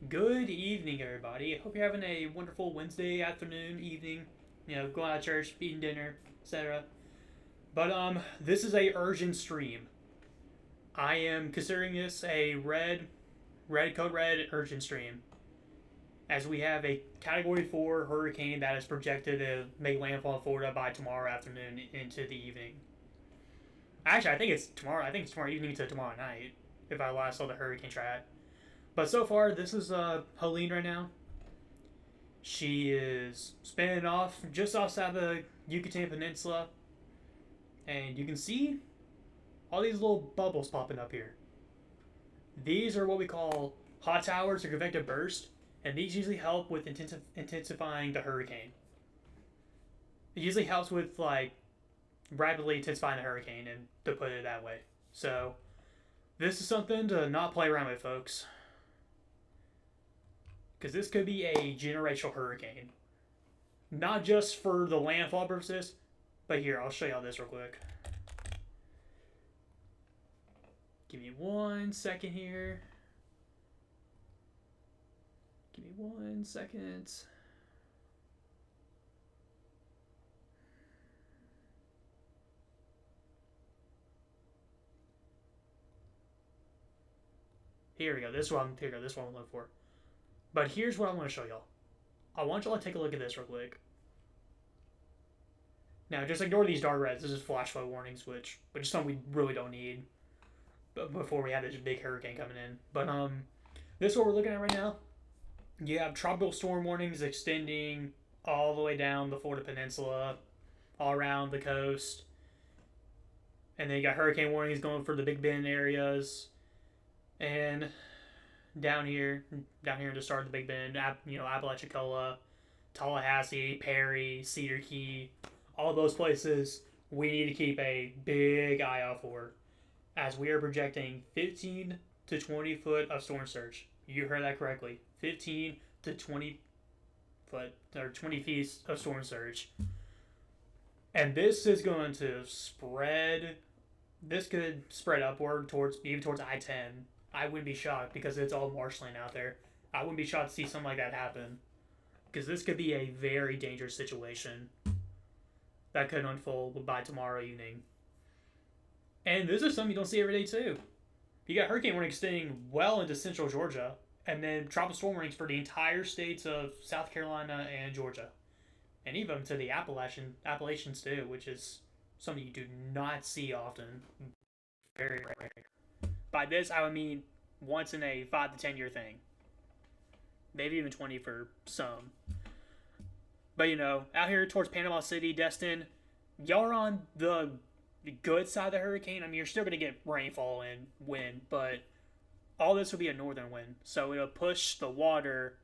Good evening, everybody. I hope you're having a wonderful Wednesday afternoon, evening. Going out to church, eating dinner, etc. But this is a urgent stream. I am considering this a code red urgent stream, as we have a Category 4 hurricane that is projected to make landfall in Florida by tomorrow afternoon into the evening. Actually, I think it's tomorrow. I think it's tomorrow evening to tomorrow night, if I last saw the hurricane track. But so far, this is Helene right now. She is spinning off just outside the Yucatan Peninsula, and you can see all these little bubbles popping up here. These are what we call hot towers or convective burst, and these usually help with intensifying the hurricane. It usually helps with rapidly intensifying the hurricane, and to put it that way. So this is something to not play around with, folks, because this could be a generational hurricane. Not just for the landfall purposes, but here, I'll show y'all this real quick. Give me 1 second here. Give me 1 second. Here we go. This is what I'm looking for. But here's what I want to show y'all. I want y'all to take a look at this real quick. Now, just ignore these dark reds. This is flash flood warnings, which is something we really don't need before we have this big hurricane coming in. But this is what we're looking at right now. You have tropical storm warnings extending all the way down the Florida Peninsula, all around the coast. And then you got hurricane warnings going for the Big Bend areas. And down here in the start of the Big Bend, Apalachicola, Tallahassee, Perry, Cedar Key, all those places we need to keep a big eye out for, as we are projecting 15 to 20 foot of storm surge. You heard that correctly. 15 to 20 foot or 20 feet of storm surge. And this is going to spread. This could spread upward towards I-10. I wouldn't be shocked because it's all marshland out there. I wouldn't be shocked to see something like that happen, because this could be a very dangerous situation that could unfold by tomorrow evening. And this is something you don't see every day too. You got hurricane warning extending well into central Georgia, and then tropical storm warnings for the entire states of South Carolina and Georgia, and even to the Appalachians too, which is something you do not see often. Very rare. By this, I would mean once in a 5 to 10 year thing. Maybe even 20 for some. But out here towards Panama City, Destin, y'all are on the good side of the hurricane. I mean, you're still going to get rainfall and wind, but all this will be a northern wind. So it'll push the water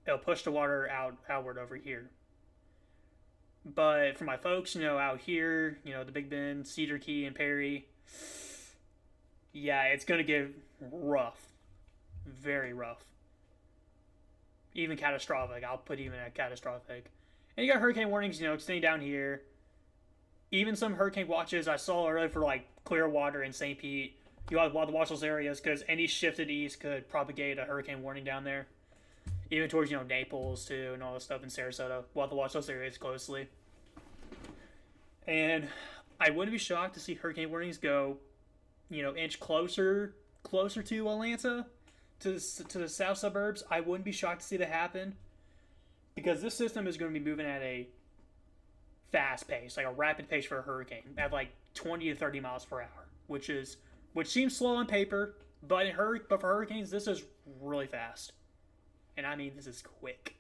outward over here. But for my folks, out here, the Big Bend, Cedar Key, and Perry, yeah, it's going to get rough. Very rough. Even catastrophic. I'll put even at catastrophic. And you got hurricane warnings, extending down here. Even some hurricane watches I saw earlier for Clearwater and St. Pete. You have to watch those areas because any shifted east could propagate a hurricane warning down there. Even towards, Naples too, and all this stuff in Sarasota. We'll have to watch those areas closely. And I wouldn't be shocked to see hurricane warnings go inch closer to Atlanta, to the south suburbs. I wouldn't be shocked to see that happen, because this system is going to be moving at a fast pace, like a rapid pace for a hurricane, at 20 to 30 miles per hour, which seems slow on paper, but for hurricanes, this is really fast. And I mean, this is quick.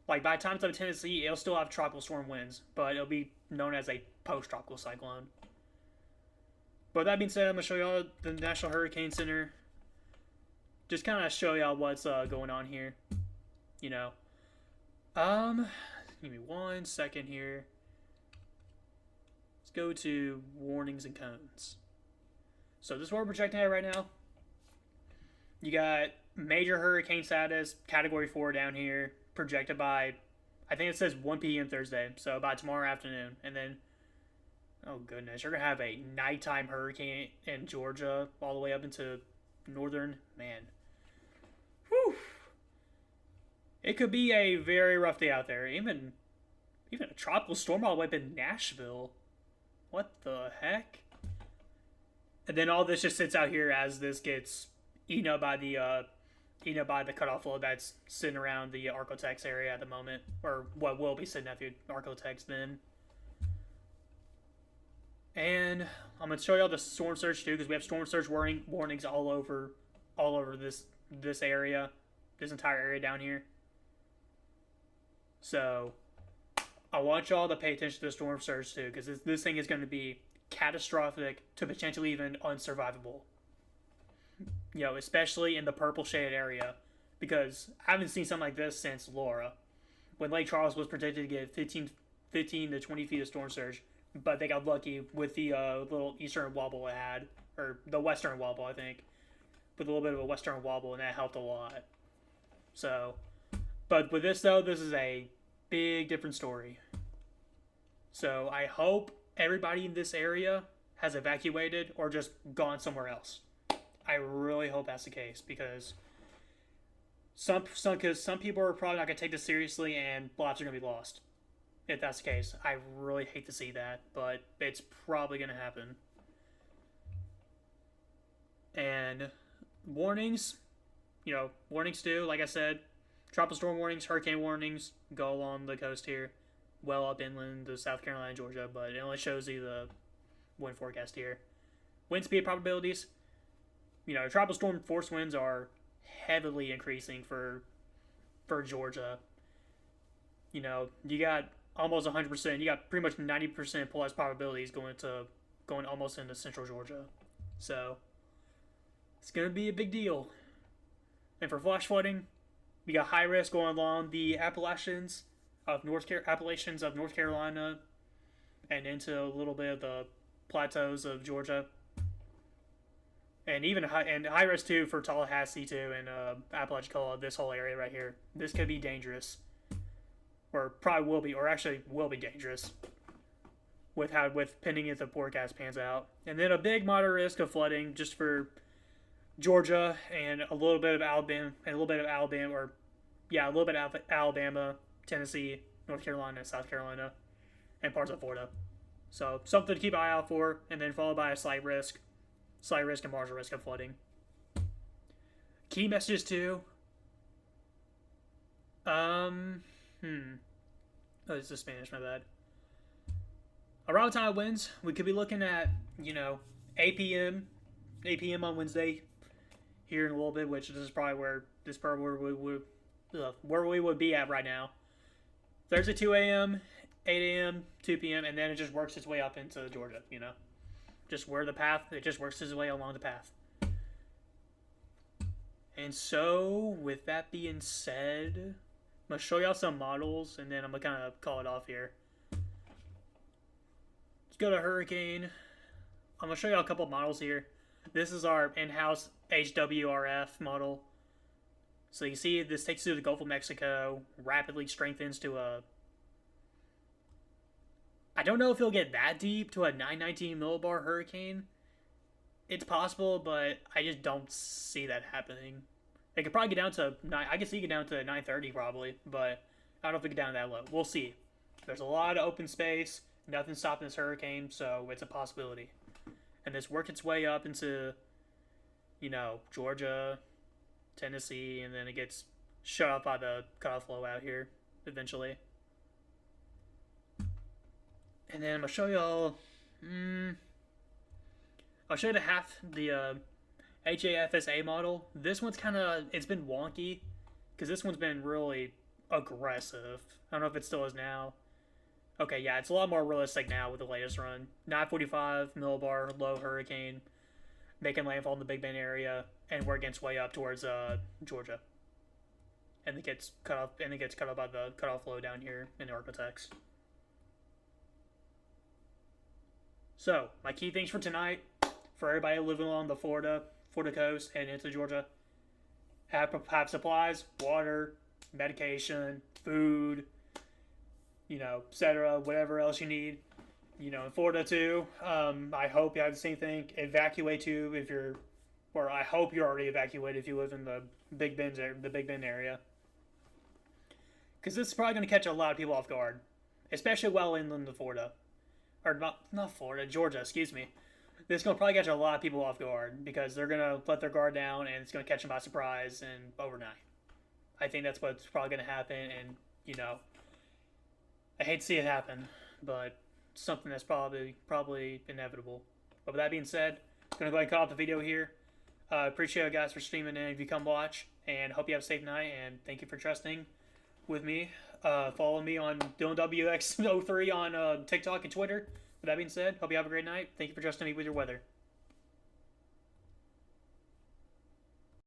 By the time it's up in Tennessee, it'll still have tropical storm winds, but it'll be known as a post-tropical cyclone. But that being said, I'm going to show y'all the National Hurricane Center. Just kind of show y'all what's going on here. Give me 1 second here. Let's go to warnings and cones. So this is what we're projecting at right now. You got major hurricane status, Category 4 down here, projected by, I think it says 1 p.m. Thursday, so by tomorrow afternoon. And then, oh goodness, you're going to have a nighttime hurricane in Georgia all the way up into northern, man. whew, it could be a very rough day out there. Even a tropical storm all the way up in Nashville. What the heck? And then all this just sits out here as this gets eaten up by the cutoff load that's sitting around the Arcotex area at the moment, or what will be sitting at the Arcotex then. And I'm gonna show y'all the storm surge too, because we have storm surge warnings all over this area, this entire area down here. So I want y'all to pay attention to the storm surge too, because this thing is going to be catastrophic to potentially even unsurvivable. Especially in the purple shaded area, because I haven't seen something like this since Laura, when Lake Charles was predicted to get 15 to 20 feet of storm surge, but they got lucky with the little eastern wobble it had, or the western wobble, I think, with a little bit of a western wobble, and that helped a lot. So, but with this though, this is a big different story. So I hope everybody in this area has evacuated or just gone somewhere else. I really hope that's the case, because some people are probably not going to take this seriously and lives are going to be lost. If that's the case, I really hate to see that, but it's probably going to happen. And warnings, warnings too, like I said, tropical storm warnings, hurricane warnings go along the coast here, well up inland to South Carolina and Georgia, but it only shows you the wind forecast here. Wind speed probabilities, tropical storm force winds are heavily increasing for Georgia. You got almost 100%. You got pretty much 90% plus probabilities going almost into central Georgia. So it's gonna be a big deal. And for flash flooding, we got high risk going along the Appalachians of North Carolina and into a little bit of the plateaus of Georgia. And even high risk too for Tallahassee too, and Apalachicola, this whole area right here. This could be dangerous, or probably will be, or actually will be dangerous with pending if the forecast pans out. And then a big moderate risk of flooding just for Georgia and a little bit of Alabama, Alabama, Tennessee, North Carolina, South Carolina, and parts of Florida. So something to keep an eye out for, and then followed by a slight risk and marginal risk of flooding. Key messages too. Oh, this is Spanish, my bad. Around the time of winds, we could be looking at, 8 p.m. on Wednesday here in a little bit, which this is probably where we would be at right now. Thursday 2 a.m., 8 a.m., 2 p.m., and then it just works its way up into Georgia, Just where the path, it just works its way along the path. And so, with that being said, I'm going to show y'all some models, and then I'm going to kind of call it off here. Let's go to Hurricane. I'm going to show y'all a couple models here. This is our in-house HWRF model. So you see this takes you to the Gulf of Mexico, rapidly strengthens to a... I don't know if it'll get that deep to a 919 millibar hurricane. It's possible, but I just don't see that happening. It could probably get down to... I can see it get down to 930 probably, but I don't know if it get down that low. We'll see. There's a lot of open space. Nothing stopping this hurricane, so it's a possibility. And this worked its way up into, Georgia, Tennessee, and then it gets shut up by the cutoff flow out here eventually. And then I'm going to show y'all... I'll show you the HAFSA model. This one's kind of... It's been wonky, because this one's been really aggressive. I don't know if it still is now. Okay, yeah, it's a lot more realistic now with the latest run. 945 millibar low hurricane, making landfall in the Big Bend area, and working its way up towards Georgia. And it gets cut off. By the cutoff flow down here in the Arcotex. So, my key things for tonight, for everybody living along the Florida coast and into Georgia, have supplies, water, medication, food, etc., whatever else you need. In Florida too, I hope you have the same thing. Evacuate too if you're or I hope you're already evacuated if you live in the the Big Bend area, because this is probably going to catch a lot of people off guard, especially well inland of Florida, or not Florida, Georgia, excuse me. This is going to probably catch a lot of people off guard because they're going to let their guard down and it's going to catch them by surprise and overnight. I think that's what's probably going to happen, and I hate to see it happen, but something that's probably inevitable. But with that being said, I'm gonna go ahead and cut off the video here. Appreciate you guys for streaming in if you come watch, and hope you have a safe night. And thank you for trusting with me. Follow me on DylanWX03 on TikTok and Twitter. With that being said, hope you have a great night. Thank you for trusting me with your weather.